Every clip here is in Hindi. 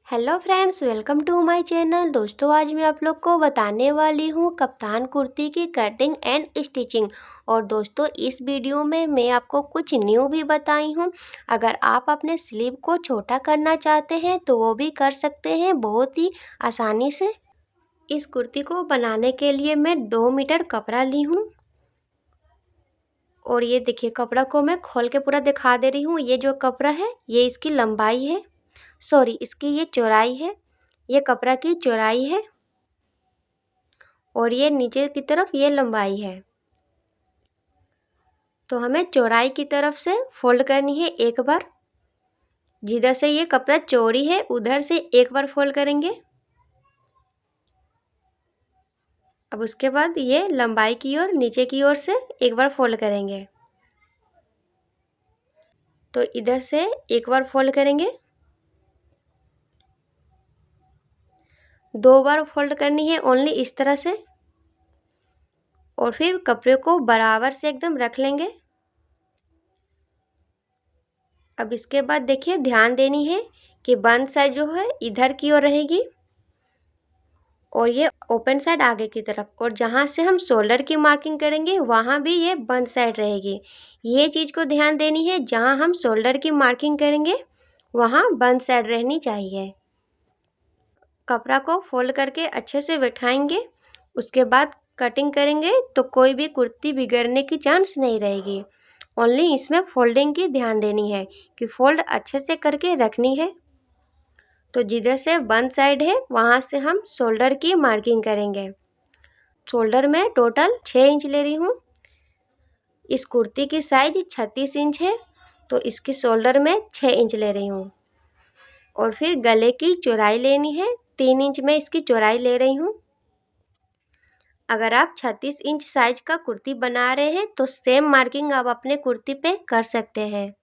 Hello friends, welcome to my channel. दोस्तों, आज मैं आप लोग को बताने वाली हूँ कप्तान कुर्ती की कटिंग एंड स्टिचिंग। और दोस्तों, इस वीडियो में मैं आपको कुछ न्यू भी बताई हूँ। अगर आप अपने स्लीव को छोटा करना चाहते हैं तो वो भी कर सकते हैं बहुत ही आसानी से। इस कुर्ती को बनाने के लिए मैं 2 मीटर कपड़ा ली हूँ। और ये देखिए, कपड़ा को मैं खोल के पूरा दिखा दे रही हूँ। ये जो कपड़ा है ये इसकी लंबाई है, सॉरी इसकी ये चौड़ाई है। ये कपड़ा की चौड़ाई है और ये नीचे की तरफ ये लंबाई है। तो हमें चौड़ाई की तरफ से फोल्ड करनी है एक बार। जिधर से ये कपड़ा चौड़ी है उधर से एक बार फोल्ड करेंगे। अब उसके बाद ये लंबाई की ओर नीचे की ओर से एक बार फोल्ड करेंगे। तो इधर से एक बार फोल्ड करेंगे, 2 बार फोल्ड करनी है ओनली इस तरह से। और फिर कपड़े को बराबर से एकदम रख लेंगे। अब इसके बाद देखिए, ध्यान देनी है कि बंद साइड जो है इधर की ओर रहेगी और ये ओपन साइड आगे की तरफ। और जहाँ से हम शोल्डर की मार्किंग करेंगे वहाँ भी ये बंद साइड रहेगी। ये चीज़ को ध्यान देनी है, जहाँ हम शोल्डर की मार्किंग करेंगे वहाँ बंद साइड रहनी चाहिए। कपड़ा को फोल्ड करके अच्छे से बैठाएंगे, उसके बाद कटिंग करेंगे तो कोई भी कुर्ती बिगड़ने की चांस नहीं रहेगी। ओनली इसमें फोल्डिंग की ध्यान देनी है कि फोल्ड अच्छे से करके रखनी है। तो जिधर से बंद साइड है वहाँ से हम शोल्डर की मार्किंग करेंगे। शोल्डर में टोटल 6 इंच ले रही हूँ। इस कुर्ती की साइज 36 इंच है तो इसकी शोल्डर में 6 इंच ले रही हूँ। और फिर गले की चौड़ाई लेनी है, 3 इंच में इसकी चौड़ाई ले रही हूँ। अगर आप 36 इंच साइज का कुर्ती बना रहे हैं तो सेम मार्किंग आप अपने कुर्ती पे कर सकते हैं।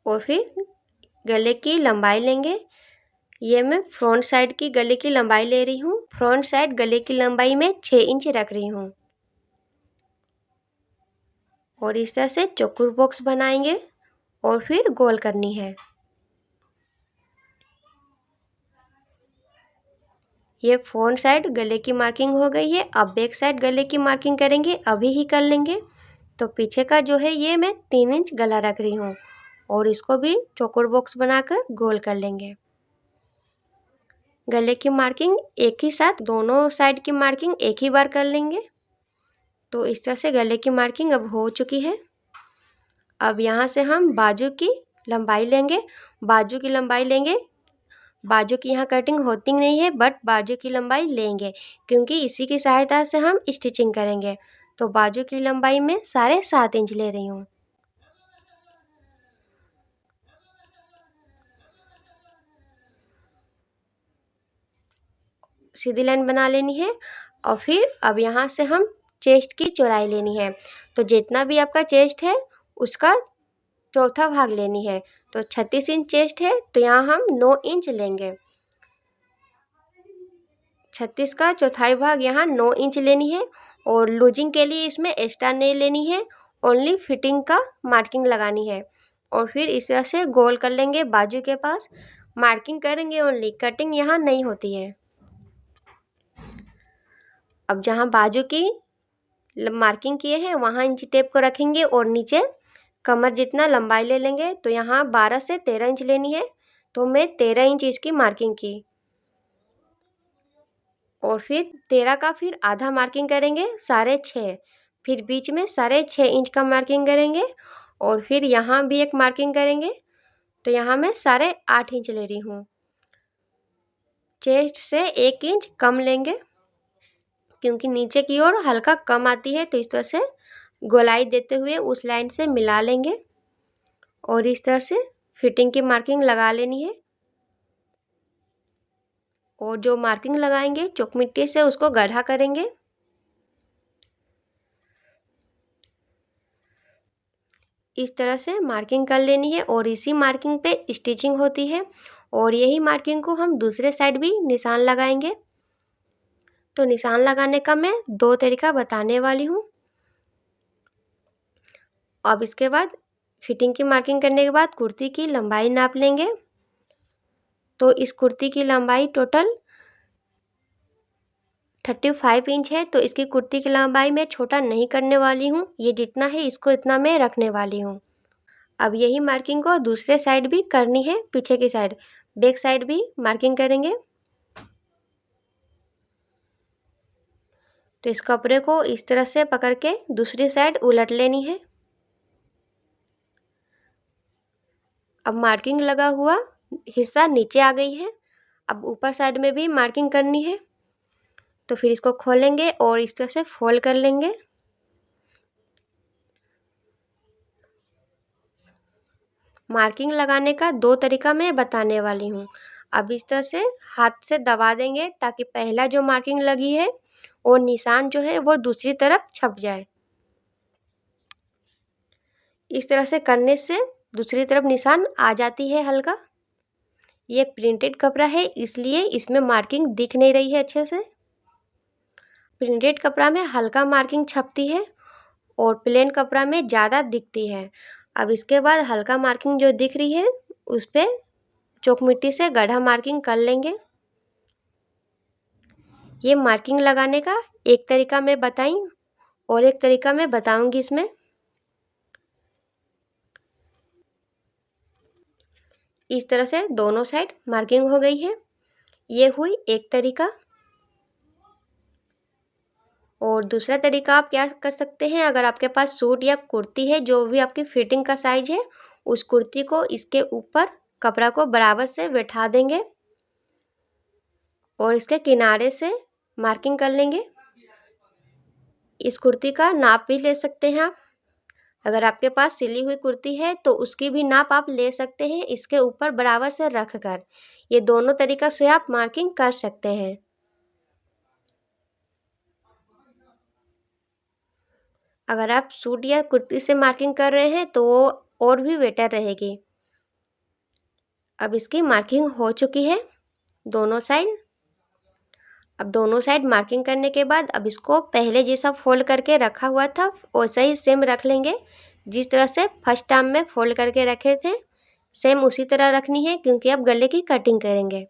और फिर गले की लंबाई लेंगे। ये मैं फ्रंट साइड की गले की लंबाई ले रही हूँ। फ्रंट साइड गले की लंबाई में 6 इंच रख रही हूँ। और इस तरह से चौकोर बॉक्स बनाएंगे और फिर गोल करनी है। ये फ्रंट साइड गले की मार्किंग हो गई है। अब बैक साइड गले की मार्किंग करेंगे, अभी ही कर लेंगे। तो पीछे का जो है ये मैं 3 इंच गला रख रही हूँ और इसको भी चौकोर बॉक्स बनाकर गोल कर लेंगे। गले की मार्किंग एक ही साथ दोनों साइड की मार्किंग एक ही बार कर लेंगे। तो इस तरह से गले की मार्किंग अब हो चुकी है। अब यहाँ से हम बाजू की लंबाई लेंगे। बाजू की लंबाई लेंगे, बाजू की यहाँ कटिंग होती नहीं है बट बाजू की लंबाई लेंगे क्योंकि इसी की सहायता से हम स्टिचिंग करेंगे। तो बाजू की लंबाई में 7.5 इंच ले रही हूँ। सीधी लाइन बना लेनी है। और फिर अब यहाँ से हम चेस्ट की चौड़ाई लेनी है। तो जितना भी आपका चेस्ट है उसका चौथा भाग लेनी है। तो 36 इंच चेस्ट है तो यहाँ हम 9 इंच लेंगे। 36 का चौथाई भाग यहाँ 9 इंच लेनी है। और लूजिंग के लिए इसमें एक्स्ट्रा नहीं लेनी है, ओनली फिटिंग का मार्किंग लगानी है। और फिर इस तरह से गोल कर लेंगे। बाजू के पास मार्किंग करेंगे ओनली, कटिंग यहाँ नहीं होती है। अब जहाँ बाजू की मार्किंग किए हैं वहाँ इंच टेप को रखेंगे और नीचे कमर जितना लंबाई ले लेंगे। तो यहाँ 12 से 13 इंच लेनी है तो मैं 13 इंच इसकी मार्किंग की। और फिर 13 का फिर आधा मार्किंग करेंगे 6.5। फिर बीच में 6.5 इंच का मार्किंग करेंगे और फिर यहाँ भी एक मार्किंग करेंगे। तो यहाँ मैं 8.5 इंच ले रही हूँ। चेस्ट से 1 इंच कम लेंगे क्योंकि नीचे की ओर हल्का कम आती है। तो इस तरह से गोलाई देते हुए उस लाइन से मिला लेंगे और इस तरह से फिटिंग की मार्किंग लगा लेनी है। और जो मार्किंग लगाएंगे चॉक मिट्टी से उसको गड्ढा करेंगे। इस तरह से मार्किंग कर लेनी है और इसी मार्किंग पे स्टिचिंग होती है। और यही मार्किंग को हम दूसरे साइड भी निशान लगाएंगे। तो निशान लगाने का मैं 2 तरीका बताने वाली हूँ। अब इसके बाद फिटिंग की मार्किंग करने के बाद कुर्ती की लंबाई नाप लेंगे। तो इस कुर्ती की लंबाई टोटल 35 इंच है, तो इसकी कुर्ती की लंबाई मैं छोटा नहीं करने वाली हूँ, ये जितना है इसको इतना मैं रखने वाली हूँ। अब यही मार्किंग को दूसरे साइड भी करनी है, पीछे की साइड, बैक साइड भी मार्किंग करेंगे। तो इस कपड़े को इस तरह से पकड़ के दूसरी साइड उलट लेनी है। अब मार्किंग लगा हुआ हिस्सा नीचे आ गई है। अब ऊपर साइड में भी मार्किंग करनी है, तो फिर इसको खोलेंगे और इस तरह से फोल्ड कर लेंगे। मार्किंग लगाने का 2 तरीका मैं बताने वाली हूँ। अब इस तरह से हाथ से दबा देंगे ताकि पहला जो मार्किंग लगी है और निशान जो है वो दूसरी तरफ छप जाए। इस तरह से करने से दूसरी तरफ निशान आ जाती है हल्का। ये प्रिंटेड कपड़ा है इसलिए इसमें मार्किंग दिख नहीं रही है अच्छे से। प्रिंटेड कपड़ा में हल्का मार्किंग छपती है और प्लेन कपड़ा में ज़्यादा दिखती है। अब इसके बाद हल्का मार्किंग जो दिख रही है उस पर चॉक मिट्टी से गड्ढा मार्किंग कर लेंगे। ये मार्किंग लगाने का एक तरीका मैं बताई और एक तरीका मैं बताऊंगी इसमें। इस तरह से दोनों साइड मार्किंग हो गई है। ये हुई एक तरीका। और दूसरा तरीका आप क्या कर सकते हैं, अगर आपके पास सूट या कुर्ती है जो भी आपकी फिटिंग का साइज है, उस कुर्ती को इसके ऊपर कपड़ा को बराबर से बैठा देंगे और इसके किनारे से मार्किंग कर लेंगे। इस कुर्ती का नाप भी ले सकते हैं आप। अगर आपके पास सिली हुई कुर्ती है तो उसकी भी नाप आप ले सकते हैं इसके ऊपर बराबर से रख कर। ये दोनों तरीका से आप मार्किंग कर सकते हैं। अगर आप सूट या कुर्ती से मार्किंग कर रहे हैं तो वो और भी बेटर रहेगी। अब इसकी मार्किंग हो चुकी है दोनों साइड। अब दोनों साइड मार्किंग करने के बाद अब इसको पहले जैसा फोल्ड करके रखा हुआ था वैसा ही सेम रख लेंगे। जिस तरह से फर्स्ट टाइम में फोल्ड करके रखे थे सेम उसी तरह रखनी है, क्योंकि अब गले की कटिंग करेंगे।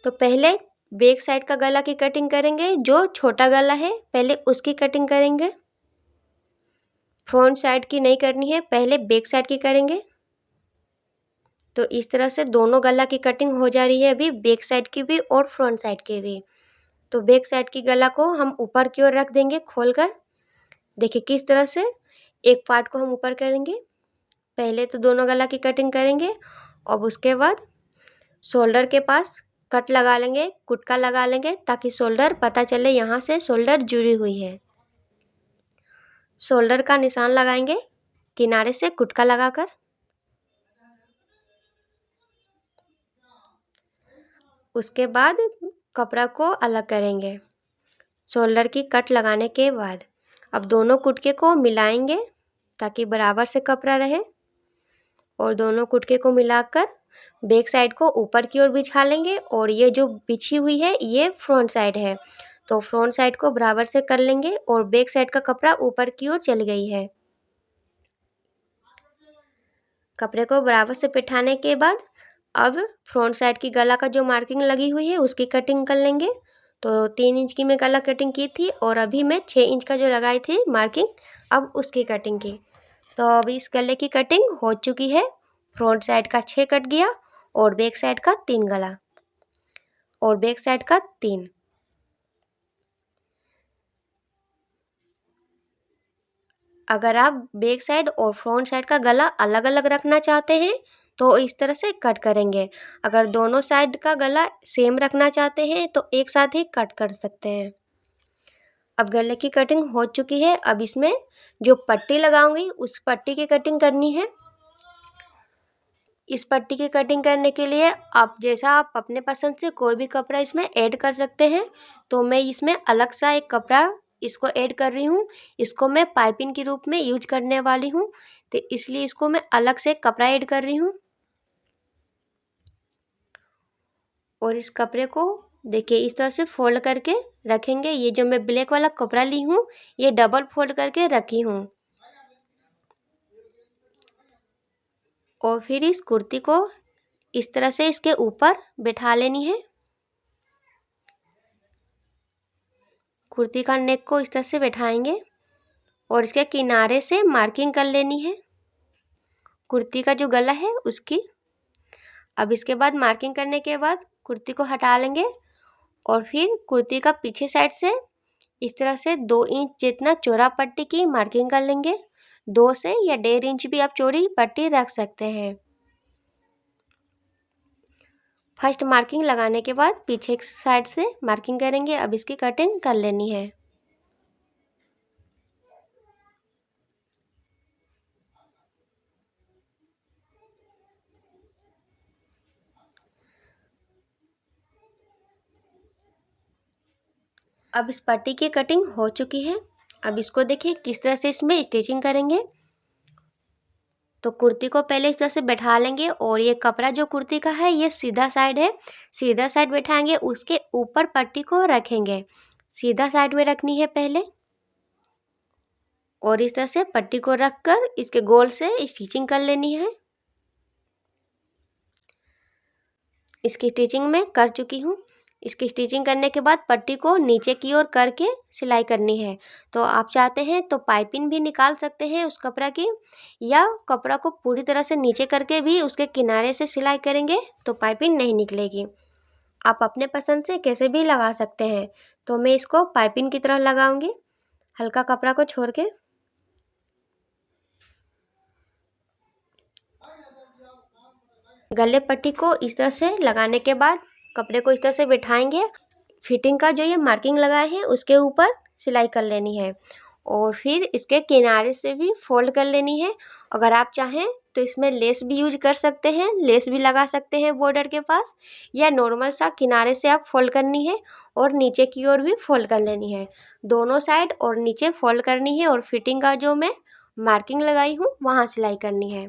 तो पहले बैक साइड का गला की कटिंग करेंगे। जो छोटा गला है पहले उसकी कटिंग करेंगे। फ्रंट साइड की नहीं करनी है, पहले बैक साइड की करेंगे। तो इस तरह से दोनों गला की कटिंग हो जा रही है अभी, बैक साइड की भी और फ्रंट साइड की भी। तो बैक साइड की गला को हम ऊपर की ओर रख देंगे खोलकर। देखिए किस तरह से एक पार्ट को हम ऊपर करेंगे। पहले तो दोनों गला की कटिंग करेंगे। अब उसके बाद शोल्डर के पास कट लगा लेंगे, कुटका लगा लेंगे ताकि शोल्डर पता चले यहाँ से शोल्डर जुड़ी हुई है। शोल्डर का निशान लगाएंगे किनारे से कुटका लगाकर। उसके बाद कपड़ा को अलग करेंगे शोल्डर की कट लगाने के बाद। अब दोनों कुटके को मिलाएंगे ताकि बराबर से कपड़ा रहे और दोनों कुटके को मिलाकर बैक साइड को ऊपर की ओर बिछा लेंगे। और ये जो बिछी हुई है ये फ्रंट साइड है, तो फ्रंट साइड को बराबर से कर लेंगे और बैक साइड का कपड़ा ऊपर की ओर चली गई है। कपड़े को बराबर से बिठाने के बाद अब फ्रंट साइड की गला का जो मार्किंग लगी हुई है उसकी कटिंग कर लेंगे। तो 3 इंच की मैं गला कटिंग की थी और अभी मैं 6 इंच का जो लगाई थी मार्किंग, अब उसकी कटिंग की। तो अभी इस गले की कटिंग हो चुकी है। फ्रंट साइड का 6 कट गया और बैक साइड का 3 गला और बैक साइड का 3। अगर आप बैक साइड और फ्रंट साइड का गला अलग अलग रखना चाहते हैं तो इस तरह से कट करेंगे। अगर दोनों साइड का गला सेम रखना चाहते हैं तो एक साथ ही कट कर सकते हैं। अब गले की कटिंग हो चुकी है। अब इसमें जो पट्टी लगाऊंगी उस पट्टी की कटिंग करनी है। इस पट्टी की कटिंग करने के लिए आप अपने पसंद से कोई भी कपड़ा इसमें ऐड कर सकते हैं। तो मैं इसमें अलग सा एक कपड़ा इसको ऐड कर रही हूँ। इसको मैं पाइपिंग के रूप में यूज करने वाली हूँ, तो इसलिए इसको मैं अलग से कपड़ा ऐड कर रही हूँ। और इस कपड़े को देखिए इस तरह से फोल्ड करके रखेंगे। ये जो मैं ब्लैक वाला कपड़ा ली हूँ ये डबल फोल्ड करके रखी हूँ। और फिर इस कुर्ती को इस तरह से इसके ऊपर बिठा लेनी है। कुर्ती का नेक को इस तरह से बिठाएंगे और इसके किनारे से मार्किंग कर लेनी है कुर्ती का जो गला है उसकी। अब इसके बाद मार्किंग करने के बाद कुर्ती को हटा लेंगे और फिर कुर्ती का पीछे साइड से इस तरह से 2 इंच जितना चौड़ा पट्टी की मार्किंग कर लेंगे। 2 से या 1.5 इंच भी आप चौड़ी पट्टी रख सकते हैं। फर्स्ट मार्किंग लगाने के बाद पीछे की साइड से मार्किंग करेंगे। अब इसकी कटिंग कर लेनी है। अब इस पट्टी की कटिंग हो चुकी है। अब इसको देखिए किस तरह से इसमें स्टिचिंग करेंगे। तो कुर्ती को पहले इस तरह से बैठा लेंगे और ये कपड़ा जो कुर्ती का है ये सीधा साइड है, सीधा साइड बैठाएंगे। उसके ऊपर पट्टी को रखेंगे, सीधा साइड में रखनी है पहले। और इस तरह से पट्टी को रखकर इसके गोल से स्टिचिंग कर लेनी है। इसकी स्टिचिंग मैं कर चुकी हूँ। इसकी स्टिचिंग करने के बाद पट्टी को नीचे की ओर करके सिलाई करनी है। तो आप चाहते हैं तो पाइपिंग भी निकाल सकते हैं उस कपड़ा की, या कपड़ा को पूरी तरह से नीचे करके भी उसके किनारे से सिलाई करेंगे तो पाइपिंग नहीं निकलेगी। आप अपने पसंद से कैसे भी लगा सकते हैं। तो मैं इसको पाइपिंग की तरह लगाऊंगी, हल्का कपड़ा को छोड़ के। गले पट्टी को इस तरह से लगाने के बाद कपड़े को इस तरह से बिठाएंगे। फिटिंग का जो ये मार्किंग लगाए हैं उसके ऊपर सिलाई कर लेनी है और फिर इसके किनारे से भी फोल्ड कर लेनी है। अगर आप चाहें तो इसमें लेस भी यूज कर सकते हैं, लेस भी लगा सकते हैं बॉर्डर के पास, या नॉर्मल सा किनारे से आप फोल्ड करनी है और नीचे की ओर भी फोल्ड कर लेनी है। दोनों साइड और नीचे फोल्ड करनी है और फिटिंग का जो मैं मार्किंग लगाई हूँ वहाँ सिलाई करनी है।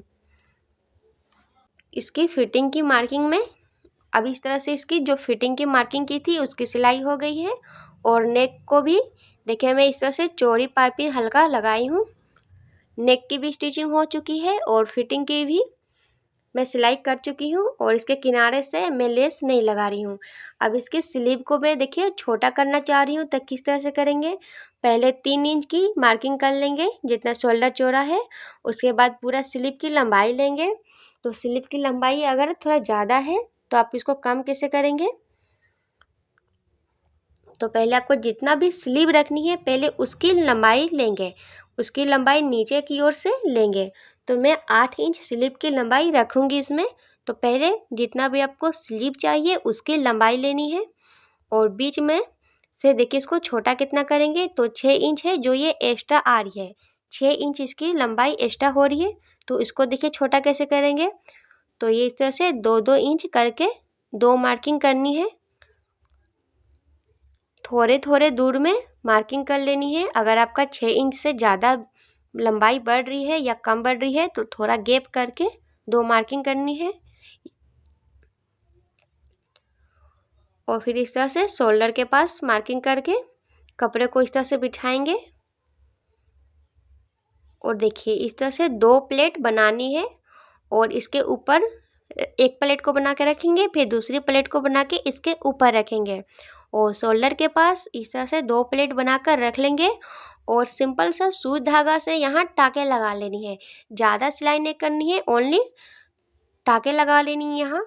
इसकी फिटिंग की मार्किंग में अब इस तरह से इसकी जो फिटिंग की मार्किंग की थी उसकी सिलाई हो गई है। और नेक को भी देखिए मैं इस तरह से चौड़ी पाइपिंग हल्का लगाई हूँ। नेक की भी स्टिचिंग हो चुकी है और फिटिंग की भी मैं सिलाई कर चुकी हूँ और इसके किनारे से मैं लेस नहीं लगा रही हूँ। अब इसके स्लीव को मैं देखिए छोटा करना चाह रही हूँ तो किस तरह से करेंगे। पहले 3 इंच की मार्किंग कर लेंगे जितना शोल्डर चौड़ा है। उसके बाद पूरा स्लीव की लंबाई लेंगे। तो स्लीव की लंबाई अगर थोड़ा ज़्यादा है तो आप इसको कम कैसे करेंगे। तो पहले आपको जितना भी स्लीव रखनी है पहले उसकी लंबाई लेंगे, उसकी लंबाई नीचे की ओर से लेंगे। तो मैं 8 इंच स्लीव की लंबाई रखूँगी इसमें। तो पहले जितना भी आपको स्लीव चाहिए उसकी लंबाई लेनी है और बीच में से देखिए इसको छोटा कितना करेंगे। तो 6 इंच है जो ये एक्स्ट्रा आ रही है, 6 इंच इसकी लंबाई एक्स्ट्रा हो रही है। तो इसको देखिए छोटा कैसे करेंगे। तो ये इस तरह से 2-2 इंच करके 2 मार्किंग करनी है। थोड़े थोड़े दूर में मार्किंग कर लेनी है। अगर आपका 6 इंच से ज़्यादा लंबाई बढ़ रही है या कम बढ़ रही है तो थोड़ा गैप करके 2 मार्किंग करनी है। और फिर इस तरह से शोल्डर के पास मार्किंग करके कपड़े को इस तरह से बिठाएंगे। और देखिए इस तरह से 2 प्लेट बनानी है और इसके ऊपर एक प्लेट को बना के रखेंगे, फिर दूसरी प्लेट को बना के इसके ऊपर रखेंगे और शोल्डर के पास इस तरह से 2 प्लेट बनाकर रख लेंगे। और सिंपल सा सुई धागा से यहाँ टाके लगा लेनी है, ज़्यादा सिलाई नहीं करनी है, ओनली टाके लगा लेनी है। यहाँ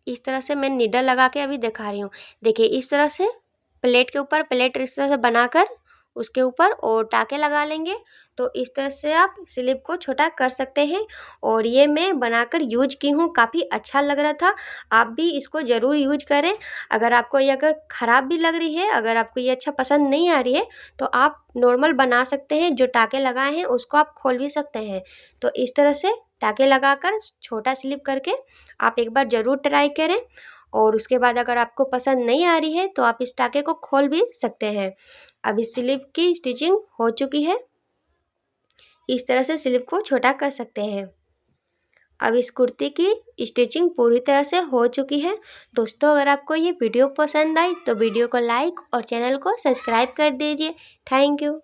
इस तरह से मैं नीडल लगा के अभी दिखा रही हूँ। देखिए इस तरह से प्लेट के ऊपर प्लेट इस तरह से बनाकर उसके ऊपर और टाके लगा लेंगे। तो इस तरह से आप स्लीव को छोटा कर सकते हैं। और ये मैं बनाकर यूज की हूँ, काफ़ी अच्छा लग रहा था। आप भी इसको ज़रूर यूज करें। अगर आपको ये अगर ख़राब भी लग रही है, अगर आपको ये अच्छा पसंद नहीं आ रही है तो आप नॉर्मल बना सकते हैं। जो टाके लगाए हैं उसको आप खोल भी सकते हैं। तो इस तरह से टाके लगाकर छोटा स्लीव करके आप एक बार ज़रूर ट्राई करें। और उसके बाद अगर आपको पसंद नहीं आ रही है तो आप इस टाके को खोल भी सकते हैं। अब इस स्लीव की स्टिचिंग हो चुकी है। इस तरह से स्लीव को छोटा कर सकते हैं। अब इस कुर्ती की स्टिचिंग पूरी तरह से हो चुकी है। दोस्तों, अगर आपको ये वीडियो पसंद आई तो वीडियो को लाइक और चैनल को सब्सक्राइब कर दीजिए। Thank you.